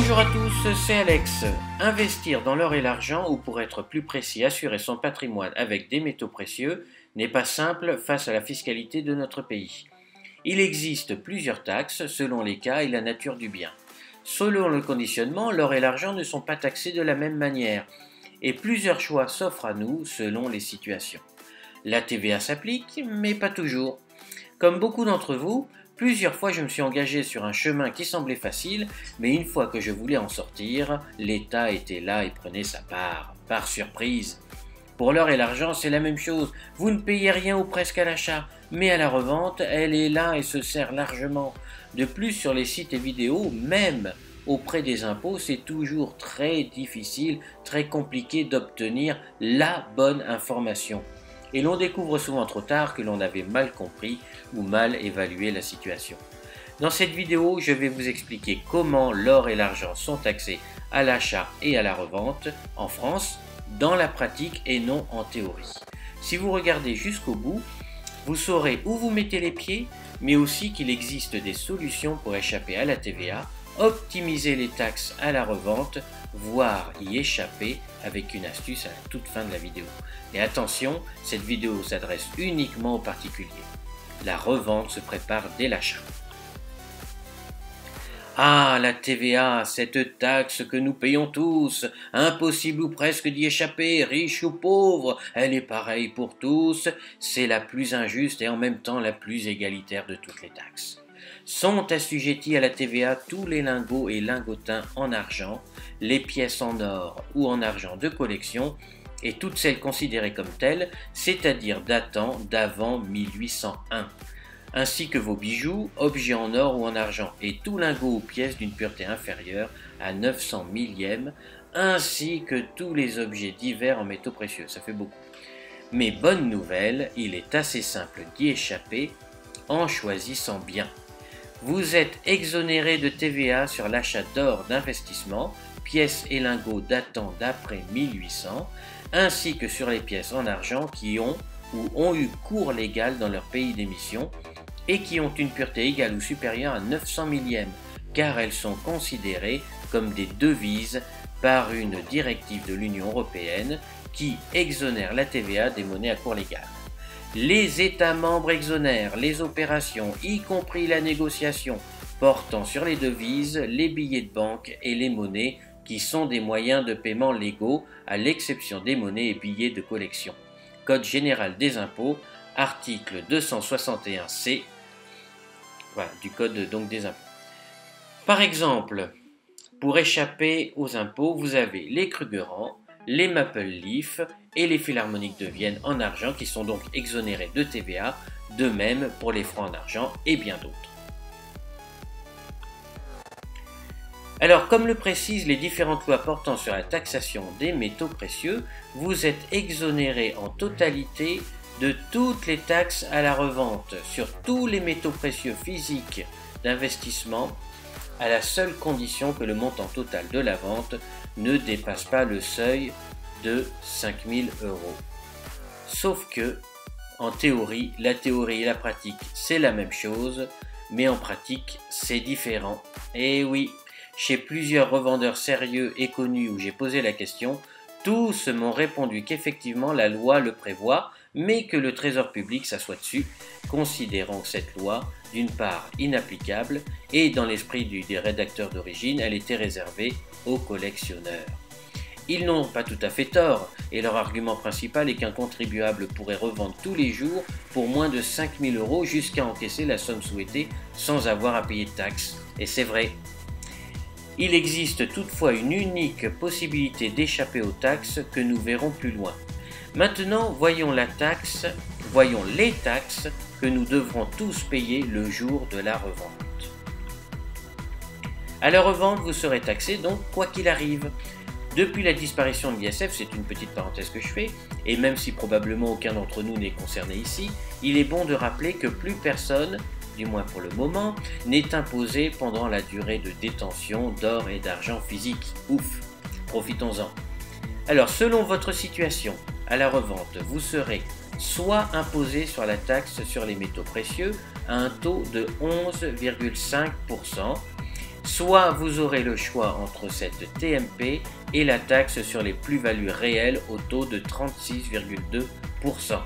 Bonjour à tous, c'est Alex. Investir dans l'or et l'argent, ou pour être plus précis, assurer son patrimoine avec des métaux précieux, n'est pas simple face à la fiscalité de notre pays. Il existe plusieurs taxes selon les cas et la nature du bien. Selon le conditionnement, l'or et l'argent ne sont pas taxés de la même manière, et plusieurs choix s'offrent à nous selon les situations. La TVA s'applique, mais pas toujours. Comme beaucoup d'entre vous, plusieurs fois je me suis engagé sur un chemin qui semblait facile, mais une fois que je voulais en sortir, l'État était là et prenait sa part, par surprise. Pour l'or et l'argent, c'est la même chose, vous ne payez rien ou presque à l'achat, mais à la revente, elle est là et se sert largement. De plus, sur les sites et vidéos, même auprès des impôts, c'est toujours très difficile, très compliqué d'obtenir la bonne information. Et l'on découvre souvent trop tard que l'on avait mal compris ou mal évalué la situation. Dans cette vidéo, je vais vous expliquer comment l'or et l'argent sont taxés à l'achat et à la revente en France, dans la pratique et non en théorie. Si vous regardez jusqu'au bout, vous saurez où vous mettez les pieds, mais aussi qu'il existe des solutions pour échapper à la TVA, optimiser les taxes à la revente, voire y échapper avec une astuce à la toute fin de la vidéo. Et attention, cette vidéo s'adresse uniquement aux particuliers. La revente se prépare dès l'achat. Ah, la TVA, cette taxe que nous payons tous, impossible ou presque d'y échapper, riche ou pauvre, elle est pareille pour tous, c'est la plus injuste et en même temps la plus égalitaire de toutes les taxes. Sont assujettis à la TVA tous les lingots et lingotins en argent, les pièces en or ou en argent de collection, et toutes celles considérées comme telles, c'est-à-dire datant d'avant 1801, ainsi que vos bijoux, objets en or ou en argent, et tout lingot ou pièce d'une pureté inférieure à 900 millièmes, ainsi que tous les objets divers en métaux précieux. Ça fait beaucoup. Mais bonne nouvelle, il est assez simple d'y échapper en choisissant bien. Vous êtes exonéré de TVA sur l'achat d'or d'investissement, pièces et lingots datant d'après 1800, ainsi que sur les pièces en argent qui ont ou ont eu cours légal dans leur pays d'émission et qui ont une pureté égale ou supérieure à 900 millièmes, car elles sont considérées comme des devises par une directive de l'Union européenne qui exonère la TVA des monnaies à cours légal. Les États membres exonèrent les opérations, y compris la négociation, portant sur les devises, les billets de banque et les monnaies qui sont des moyens de paiement légaux, à l'exception des monnaies et billets de collection. Code général des impôts, article 261C, voilà, du code donc des impôts. Par exemple, pour échapper aux impôts, vous avez les Krugerrand, les Maple Leaf et les Philharmoniques de Vienne en argent qui sont donc exonérés de TVA, de même pour les francs en argent et bien d'autres. Alors, comme le précisent les différentes lois portant sur la taxation des métaux précieux, vous êtes exonéré en totalité de toutes les taxes à la revente sur tous les métaux précieux physiques d'investissement, à la seule condition que le montant total de la vente ne dépasse pas le seuil de 5 000 €. Sauf que, en théorie, la théorie et la pratique, c'est la même chose, mais en pratique, c'est différent. Et oui, chez plusieurs revendeurs sérieux et connus où j'ai posé la question, tous m'ont répondu qu'effectivement la loi le prévoit, mais que le Trésor public s'assoit dessus, considérant cette loi, d'une part, inapplicable, et dans l'esprit des rédacteurs d'origine, elle était réservée aux collectionneurs. Ils n'ont pas tout à fait tort, et leur argument principal est qu'un contribuable pourrait revendre tous les jours pour moins de 5 000 € jusqu'à encaisser la somme souhaitée sans avoir à payer de taxes. Et c'est vrai. Il existe toutefois une unique possibilité d'échapper aux taxes que nous verrons plus loin. Maintenant, voyons les taxes que nous devrons tous payer le jour de la revente. À la revente, vous serez taxé donc quoi qu'il arrive. Depuis la disparition de l'ISF, c'est une petite parenthèse que je fais, et même si probablement aucun d'entre nous n'est concerné ici, il est bon de rappeler que plus personne, du moins pour le moment, n'est imposé pendant la durée de détention d'or et d'argent physique. Ouf, profitons-en. Alors, selon votre situation, à la revente, vous serez soit imposé sur la taxe sur les métaux précieux à un taux de 11,5%, soit vous aurez le choix entre cette TMP et la taxe sur les plus-values réelles au taux de 36,2%.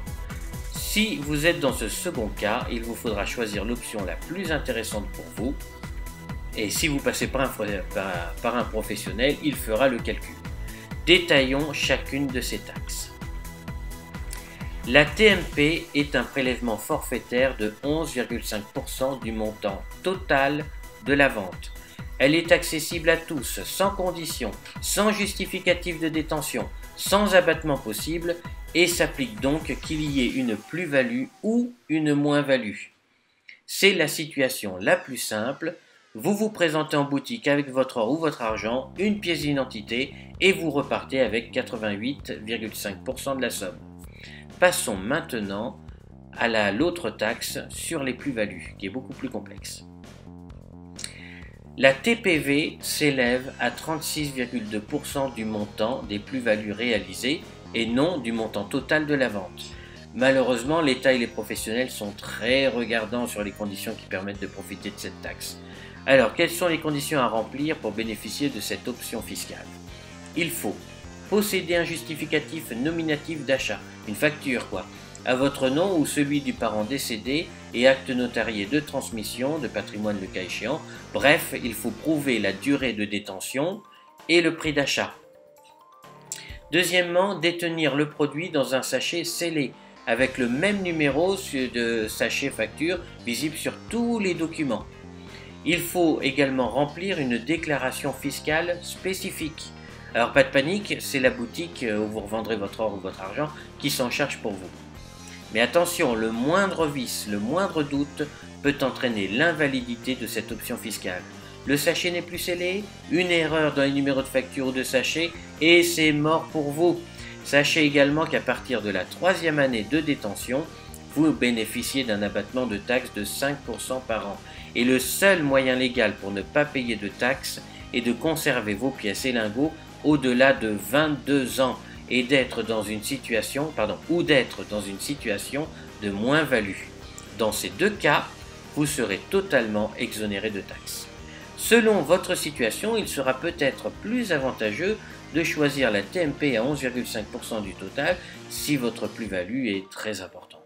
Si vous êtes dans ce second cas, il vous faudra choisir l'option la plus intéressante pour vous. Et si vous passez par un professionnel, il fera le calcul. Détaillons chacune de ces taxes. La TMP est un prélèvement forfaitaire de 11,5% du montant total de la vente. Elle est accessible à tous, sans condition, sans justificatif de détention, sans abattement possible et s'applique donc qu'il y ait une plus-value ou une moins-value. C'est la situation la plus simple. Vous vous présentez en boutique avec votre or ou votre argent, une pièce d'identité et vous repartez avec 88,5% de la somme. Passons maintenant à l'autre taxe sur les plus-values, qui est beaucoup plus complexe. La TPV s'élève à 36,2% du montant des plus-values réalisées et non du montant total de la vente. Malheureusement, l'État et les professionnels sont très regardants sur les conditions qui permettent de profiter de cette taxe. Alors, quelles sont les conditions à remplir pour bénéficier de cette option fiscale? Il faut posséder un justificatif nominatif d'achat, une facture à votre nom ou celui du parent décédé et acte notarié de transmission de patrimoine le cas échéant. Bref, il faut prouver la durée de détention et le prix d'achat. Deuxièmement, détenir le produit dans un sachet scellé avec le même numéro de sachet facture visible sur tous les documents. Il faut également remplir une déclaration fiscale spécifique. Alors pas de panique, c'est la boutique où vous revendrez votre or ou votre argent qui s'en charge pour vous. Mais attention, le moindre vice, le moindre doute peut entraîner l'invalidité de cette option fiscale. Le sachet n'est plus scellé, une erreur dans les numéros de facture ou de sachet et c'est mort pour vous. Sachez également qu'à partir de la 3e année de détention, vous bénéficiez d'un abattement de taxes de 5% par an. Et le seul moyen légal pour ne pas payer de taxes est de conserver vos pièces et lingots au-delà de 22 ans et d'être dans une situation, de moins-value. Dans ces deux cas, vous serez totalement exonéré de taxes. Selon votre situation, il sera peut-être plus avantageux de choisir la TMP à 11,5% du total si votre plus-value est très importante.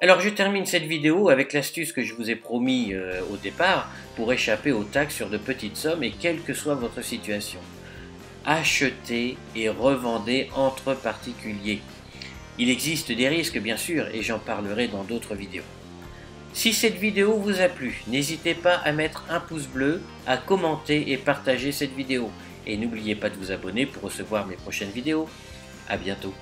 Alors je termine cette vidéo avec l'astuce que je vous ai promis au départ pour échapper aux taxes sur de petites sommes et quelle que soit votre situation. Achetez et revendez entre particuliers. Il existe des risques bien sûr et j'en parlerai dans d'autres vidéos. Si cette vidéo vous a plu, n'hésitez pas à mettre un pouce bleu, à commenter et partager cette vidéo. Et n'oubliez pas de vous abonner pour recevoir mes prochaines vidéos. À bientôt.